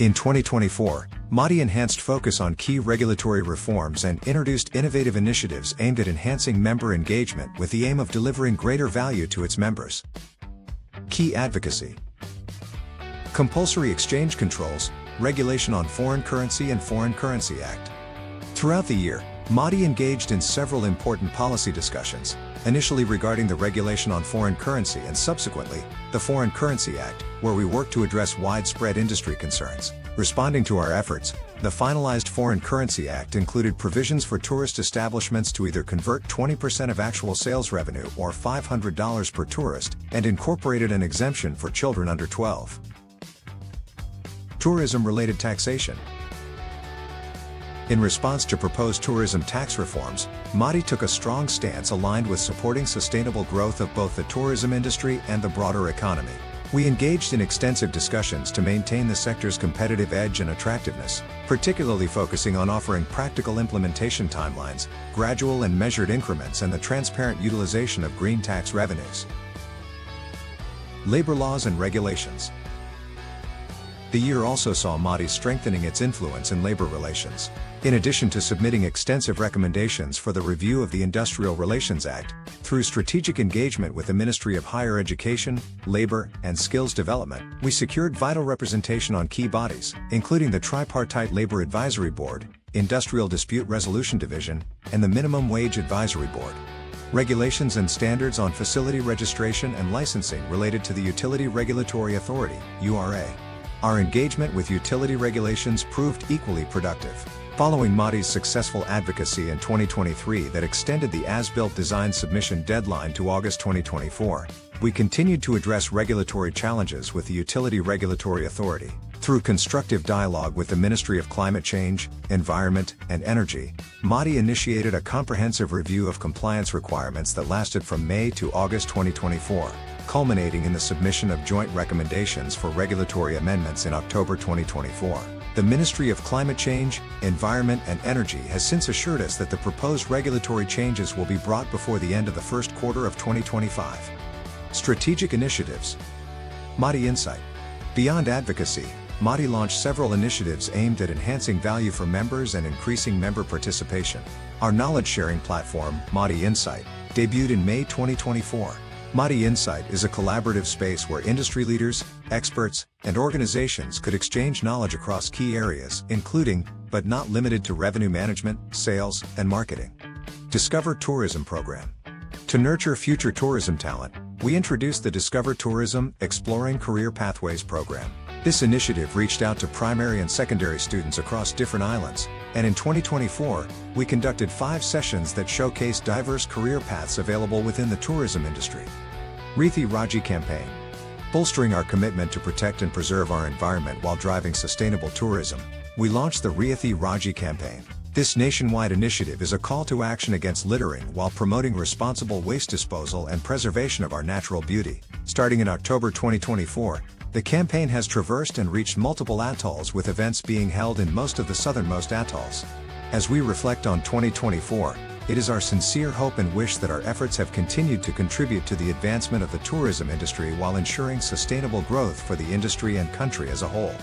In 2024, MATI enhanced focus on key regulatory reforms and introduced innovative initiatives aimed at enhancing member engagement with the aim of delivering greater value to its members. Key advocacy: compulsory exchange controls, regulation on foreign currency and Foreign Currency Act. Throughout the year, MATI engaged in several important policy discussions, initially regarding the regulation on foreign currency and subsequently, the Foreign Currency Act, where we worked to address widespread industry concerns. Responding to our efforts, the finalized Foreign Currency Act included provisions for tourist establishments to either convert 20% of actual sales revenue or $500 per tourist, and incorporated an exemption for children under 12. Tourism-related taxation. In response to proposed tourism tax reforms, MATI took a strong stance aligned with supporting sustainable growth of both the tourism industry and the broader economy. We engaged in extensive discussions to maintain the sector's competitive edge and attractiveness, particularly focusing on offering practical implementation timelines, gradual and measured increments, and the transparent utilization of green tax revenues. Labor laws and regulations. The year also saw MATI strengthening its influence in labor relations. In addition to submitting extensive recommendations for the review of the Industrial Relations Act, through strategic engagement with the Ministry of Higher Education, Labor, and Skills Development, we secured vital representation on key bodies, including the Tripartite Labor Advisory Board, Industrial Dispute Resolution Division, and the Minimum Wage Advisory Board. Regulations and standards on facility registration and licensing related to the Utility Regulatory Authority, URA. Our engagement with utility regulations proved equally productive. Following MATI's successful advocacy in 2023 that extended the as-built design submission deadline to August 2024, we continued to address regulatory challenges with the Utility Regulatory Authority. Through constructive dialogue with the Ministry of Climate Change, Environment, and Energy, MATI initiated a comprehensive review of compliance requirements that lasted from May to August 2024, culminating in the submission of joint recommendations for regulatory amendments in October 2024. The Ministry of Climate Change, Environment, and Energy has since assured us that the proposed regulatory changes will be brought before the end of the first quarter of 2025. Strategic initiatives. MATI Insight. Beyond advocacy, MATI launched several initiatives aimed at enhancing value for members and increasing member participation. Our knowledge-sharing platform, MATI Insight, debuted in May 2024. MATI Insight is a collaborative space where industry leaders, experts, and organizations could exchange knowledge across key areas, including, but not limited to revenue management, sales, and marketing. Discover Tourism Program. To nurture future tourism talent, we introduced the Discover Tourism Exploring Career Pathways program. This initiative reached out to primary and secondary students across different islands, and in 2024, we conducted 5 sessions that showcased diverse career paths available within the tourism industry. Rithi Raji Campaign. Bolstering our commitment to protect and preserve our environment while driving sustainable tourism, we launched the Rithi Raji Campaign. This nationwide initiative is a call to action against littering while promoting responsible waste disposal and preservation of our natural beauty. Starting in October 2024, the campaign has traversed and reached multiple atolls, with events being held in most of the southernmost atolls. As we reflect on 2024, it is our sincere hope and wish that our efforts have continued to contribute to the advancement of the tourism industry while ensuring sustainable growth for the industry and country as a whole.